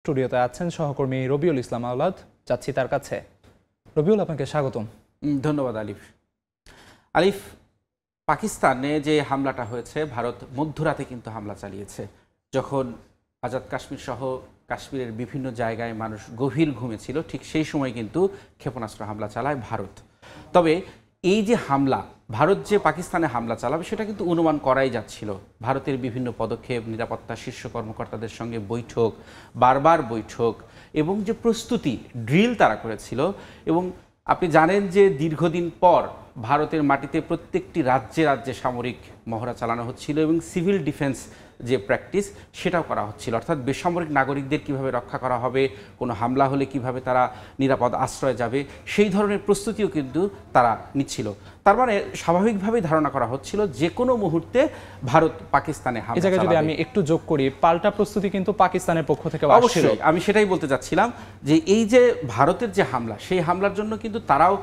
স্টুডিওতে আছেন সহকর্মী রবিউল ইসলাম আওলাদ। যাচ্ছি তার কাছে। রবিউল, আপনাকে স্বাগতম। ধন্যবাদ আলিফ। আলিফ, পাকিস্তানে যে হামলাটা হয়েছে, ভারত মধ্যরাতে কিন্তু হামলা চালিয়েছে। যখন আজাদ কাশ্মীর সহ কাশ্মীরের বিভিন্ন জায়গায় মানুষ গভীর ঘুমে ছিল, ঠিক সেই সময় কিন্তু ক্ষেপণাস্ত্র হামলা চালায় ভারত। তবে এই যে হামলা, ভারত যে পাকিস্তানে হামলা চালাবে সেটা কিন্তু অনুমান করাই যাচ্ছিল। ভারতের বিভিন্ন পদক্ষেপ, নিরাপত্তা শীর্ষ কর্মকর্তাদের সঙ্গে বৈঠক, বারবার বৈঠক এবং যে প্রস্তুতি ড্রিল তারা করেছিল। এবং আপনি জানেন যে দীর্ঘদিন পর ভারতের মাটিতে প্রত্যেকটি রাজ্যে রাজ্যে সামরিক মহড়া চালানো হচ্ছিল এবং সিভিল ডিফেন্স যে প্র্যাকটিস সেটাও করা হচ্ছিল, অর্থাৎ বেসামরিক নাগরিকদের কিভাবে রক্ষা করা হবে, কোনো হামলা হলে কিভাবে তারা নিরাপদ আশ্রয়ে যাবে, সেই ধরনের প্রস্তুতিও কিন্তু তারা নিচ্ছিল। তার মানে স্বাভাবিকভাবেই ধারণা করা হচ্ছিল যে কোনো মুহূর্তে ভারত পাকিস্তানে হামলা চালাবে। এই জায়গায় যদি আমি একটু যোগ করি, পাল্টা প্রস্তুতি কিন্তু পাকিস্তানের পক্ষ থেকে আসছিল। অবশ্যই আমি সেটাই বলতে চাচ্ছিলাম যে এই যে ভারতের যে হামলা, সেই হামলার জন্য কিন্তু তারাও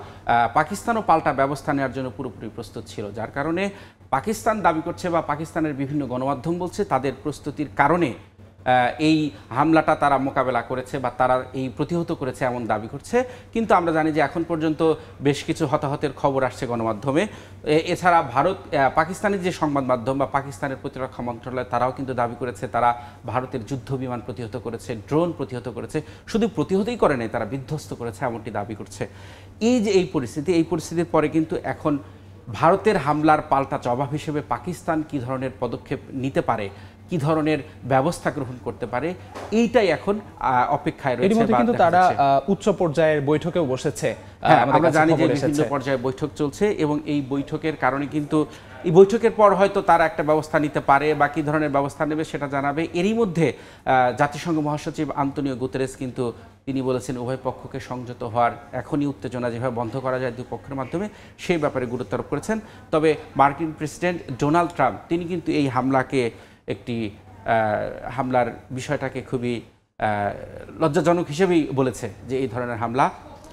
পাকিস্তানও পাল্টা ব্যবস্থা নেওয়ার জন্য পুরোপুরি প্রস্তুত ছিল। যার কারণে পাকিস্তান দাবি করছে বা পাকিস্তানের বিভিন্ন গণমাধ্যম বলছে তাদের প্রস্তুতির কারণে এই হামলাটা তারা মোকাবেলা করেছে বা তারা এই প্রতিহত করেছে এমন দাবি করছে। কিন্তু আমরা জানি যে এখন পর্যন্ত বেশ কিছু হতাহতের খবর আসছে গণমাধ্যমে। এছাড়া পাকিস্তানের যে সংবাদ মাধ্যম বা পাকিস্তানের প্রতিরক্ষা মন্ত্রণালয় তারাও কিন্তু দাবি করেছে তারা ভারতের যুদ্ধ বিমান প্রতিহত করেছে, ড্রোন প্রতিহত করেছে। শুধু প্রতিহতই করে নাই, তারা বিধ্বস্ত করেছে এমনটি দাবি করছে। এই যে এই পরিস্থিতির পরে কিন্তু এখন ভারতের হামলার পাল্টা জবাব হিসেবে পাকিস্তান কী ধরনের পদক্ষেপ নিতে পারে, কি ধরনের ব্যবস্থা গ্রহণ করতে পারে, এইটাই এখন অপেক্ষায় রয়েছে। এর মধ্যে কিন্তু তারা উচ্চ পর্যায়ের বৈঠকেও বসেছে। আমরা জানি যে বিভিন্ন পর্যায়ে বৈঠক চলছে এবং এই বৈঠকের কারণে কিন্তু এই বৈঠকের পর হয়তো তারা একটা ব্যবস্থা নিতে পারে বা কী ধরনের ব্যবস্থা নেবে সেটা জানাবে। এরই মধ্যে জাতিসংঘ মহাসচিব আন্তোনিও গুতেরেস কিন্তু তিনি বলেছেন উভয় পক্ষকে সংযত হওয়ার, এখনই উত্তেজনা যেভাবে বন্ধ করা যায় দুই পক্ষের মাধ্যমে সেই ব্যাপারে গুরুত্ব আরোপ করেছেন। তবে মার্কিন প্রেসিডেন্ট ডোনাল্ড ট্রাম্প তিনি কিন্তু এই হামলার বিষয়টাকে খুবই লজ্জাজনক হিসেবেই বলেছে যে এই ধরনের হামলা।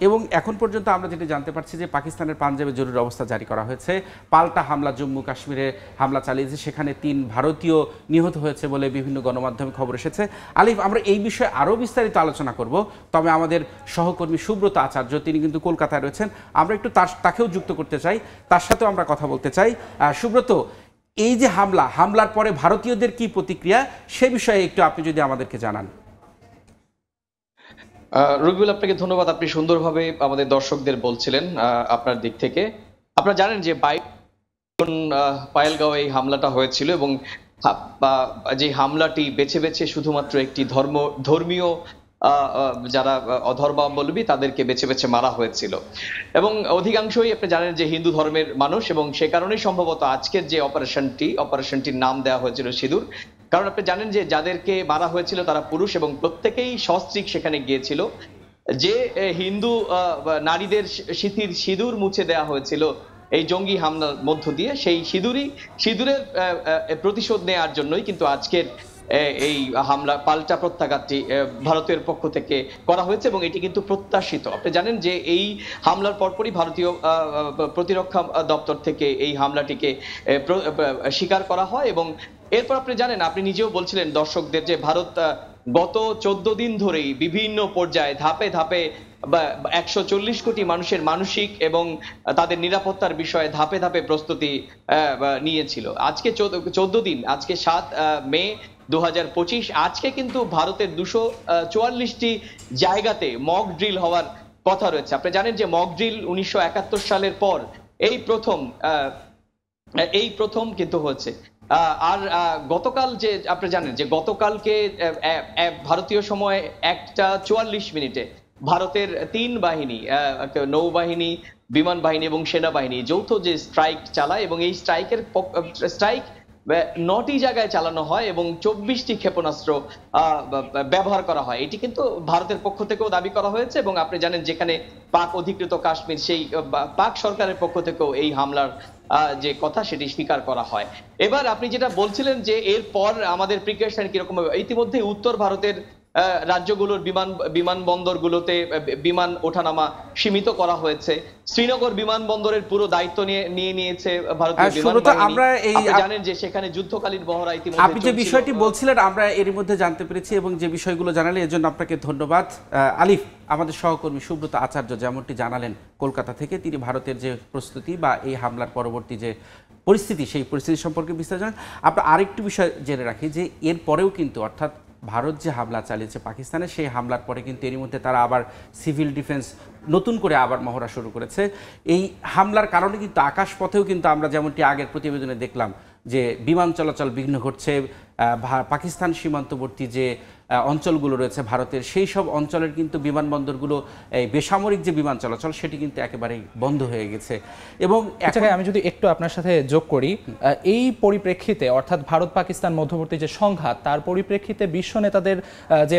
এবং এখন পর্যন্ত আমরা যেটা জানতে পারছি যে পাকিস্তানের পাঞ্জাবে জরুরি অবস্থা জারি করা হয়েছে। পাল্টা হামলা জম্মু কাশ্মীরে হামলা চালিয়েছে, সেখানে 3 ভারতীয় নিহত হয়েছে বলে বিভিন্ন গণমাধ্যমে খবর এসেছে। আলিফ, আমরা এই বিষয়ে আরও বিস্তারিত আলোচনা করব, তবে আমাদের সহকর্মী সুব্রত আচার্য তিনি কিন্তু কলকাতায় রয়েছেন। আমরা একটু তাকেও যুক্ত করতে চাই, তার সাথেও আমরা কথা বলতে চাই। সুব্রত, এই যে হামলার পরে ভারতীয়দের কি প্রতিক্রিয়া, সে বিষয়ে একটু আপনি যদি আমাদেরকে জানান। রবিউল, আপনাকে ধন্যবাদ। আপনি সুন্দরভাবে আমাদের দর্শকদের বলছিলেন আপনার দিক থেকে। আপনারা জানেন যে পায়েলগাঁও এই হামলাটা হয়েছিল এবং যে হামলাটি বেছে বেছে শুধুমাত্র একটি ধর্মীয় যারা অধর্মাবলম্বী তাদেরকে বেছে বেছে মারা হয়েছিল এবং অধিকাংশই আপনি জানেন যে হিন্দু ধর্মের মানুষ এবং সে কারণেই সম্ভবত আজকের যে অপারেশনটির নাম দেওয়া হয়েছিল সিঁদুর। কারণ আপনি জানেন যে যাদেরকে মারা হয়েছিল তারা পুরুষ এবং প্রত্যেকেই সস্ত্রীক সেখানে গিয়েছিল। যে হিন্দু নারীদের সিঁদুর মুছে দেওয়া হয়েছিল এই জঙ্গি হামলার মধ্য দিয়ে, সেই সিঁদুরের প্রতিশোধ নেওয়ার জন্যই কিন্তু আজকের এই হামলা পাল্টা প্রত্যাঘাতটি ভারতের পক্ষ থেকে করা হয়েছে এবং এটি কিন্তু প্রত্যাশিত। আপনি জানেন যে এই হামলার পরপরই ভারতীয় প্রতিরক্ষা দপ্তর থেকে এই হামলাটিকে স্বীকার করা হয় এবং এরপর আপনি জানেন, আপনি নিজেও বলছিলেন দর্শকদের যে ভারত গত 14 দিন ধরেই বিভিন্ন পর্যায়ে ধাপে ধাপে 140 কোটি মানুষের মানসিক এবং তাদের নিরাপত্তার বিষয়ে ধাপে ধাপে প্রস্তুতি নিয়েছিল। আজকে 14 দিন, আজকে 7 মে 2025, আজকে কিন্তু ভারতের 244টি জায়গাতে মক ড্রিল হওয়ার কথা রয়েছে। আপনি জানেন যে মক ড্রিল 1971 সালের পর এই প্রথম কিন্তু হচ্ছে। আর গতকাল যে আপনি জানেন যে গতকালকে ভারতীয় সময় 1:44 ভারতের 3 বাহিনী, নৌবাহিনী, বিমান বাহিনী এবং সেনাবাহিনী যৌথ যে স্ট্রাইক চালায় এবং এই স্ট্রাইক 9টি জায়গায় চালানো হয় এবং 24টি ক্ষেপণাস্ত্র ব্যবহার করা হয়। এটি কিন্তু ভারতের পক্ষ থেকেও দাবি করা হয়েছে এবং আপনি জানেন যেখানে পাক অধিকৃত কাশ্মীর, সেই পাক সরকারের পক্ষ থেকেও এই হামলার যে কথা সেটি স্বীকার করা হয়। এবার আপনি যেটা বলছিলেন যে এরপর আমাদের প্রিপারেশন কিরকম হবে, ইতিমধ্যে উত্তর ভারতের রাজ্যগুলোর বিমানবন্দরগুলোতে বিমান ওঠানামা সীমিত করা হয়েছে। শ্রীনগর বিমানবন্দরের পুরো দায়িত্ব নিয়ে নিয়েছে ভারতীয় বিমান বাহিনী। আপনি জানেন যে সেখানে যুদ্ধকালীন মহড়া ইতিমধ্যে আপনি যে বিষয়টি বলছিলেন আমরা এর মধ্যে জানতে পেরেছি এবং যে বিষয়গুলো জানালেন এর জন্য আপনাকে ধন্যবাদ। আলিফ, আমাদের সহকর্মী সুব্রত আচার্য যেমনটি জানালেন কলকাতা থেকে, তিনি ভারতের যে প্রস্তুতি বা এই হামলার পরবর্তী যে পরিস্থিতি সেই পরিস্থিতি সম্পর্কে বিস্তারিত জানেন। আমরা আরেকটু বিষয় জেনে রাখি যে এর পরেও কিন্তু অর্থাৎ ভারত যে হামলা চালিয়েছে পাকিস্তানে, সেই হামলার পরে কিন্তু এরই মধ্যে তারা আবার সিভিল ডিফেন্স নতুন করে আবার মহড়া শুরু করেছে। এই হামলার কারণে কিন্তু আকাশপথেও কিন্তু আমরা যেমনটি আগের প্রতিবেদনে দেখলাম যে বিমান চলাচল বিঘ্ন ঘটছে। পাকিস্তান সীমান্তবর্তী যে অঞ্চলগুলো রয়েছে ভারতের, সেই সব অঞ্চলের কিন্তু বিমানবন্দরগুলো এই বেসামরিক যে বিমান চলাচল সেটি কিন্তু একেবারেই বন্ধ হয়ে গেছে। এবং আমি যদি একটু আপনার সাথে যোগ করি, এই পরিপ্রেক্ষিতে অর্থাৎ ভারত পাকিস্তান মধ্যবর্তী যে সংঘাত, তার পরিপ্রেক্ষিতে বিশ্ব নেতাদের যে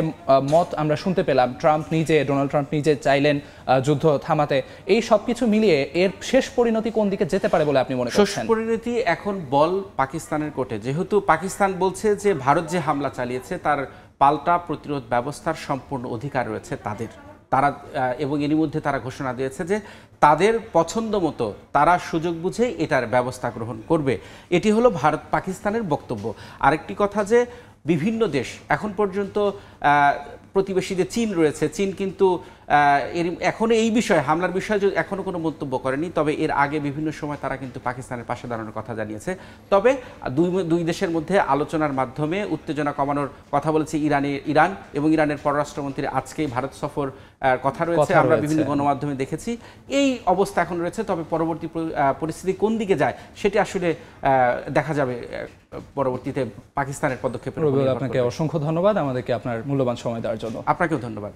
মত আমরা শুনতে পেলাম, ডোনাল্ড ট্রাম্প নিজে চাইলেন যুদ্ধ থামাতে, এই সব কিছু মিলিয়ে এর শেষ পরিণতি কোন দিকে যেতে পারে বলে আপনি মনে করছেন? শেষ পরিণতি এখন বল পাকিস্তানের কোর্টে। যেহেতু পাকিস্তান বলছে যে ভারত যে হামলা চালিয়েছে তার পাল্টা প্রতিরোধ ব্যবস্থার সম্পূর্ণ অধিকার রয়েছে তারা এবং এরই মধ্যে তারা ঘোষণা দিয়েছে যে তাদের পছন্দ মতো তারা সুযোগ বুঝে এটার ব্যবস্থা গ্রহণ করবে। এটি হলো ভারত পাকিস্তানের বক্তব্য। আরেকটি কথা যে বিভিন্ন দেশ এখন পর্যন্ত প্রতিবেশী যে চীন রয়েছে, চীন কিন্তু এখনো এই বিষয়ে হামলার বিষয়ে এখনো কোনো মন্তব্য করেনি। তবে এর আগে বিভিন্ন সময় তারা কিন্তু পাকিস্তানের পাশে দাঁড়ানোর কথা জানিয়েছে। তবে দুই দেশের মধ্যে আলোচনার মাধ্যমে উত্তেজনা কমানোর কথা বলেছে ইরান এবং ইরানের পররাষ্ট্রমন্ত্রী আজকেই ভারত সফর কথা রয়েছে, আমরা বিভিন্ন গণমাধ্যমে দেখেছি। এই অবস্থা এখন রয়েছে। তবে পরবর্তী পরিস্থিতি কোন দিকে যায় সেটি আসলে দেখা যাবে পরবর্তীতে পাকিস্তানের পদক্ষেপের। আপনাকে অসংখ্য ধন্যবাদ আমাদেরকে আপনার মূল্যবান সময় দেওয়ার জন্য। আপনাকেও ধন্যবাদ।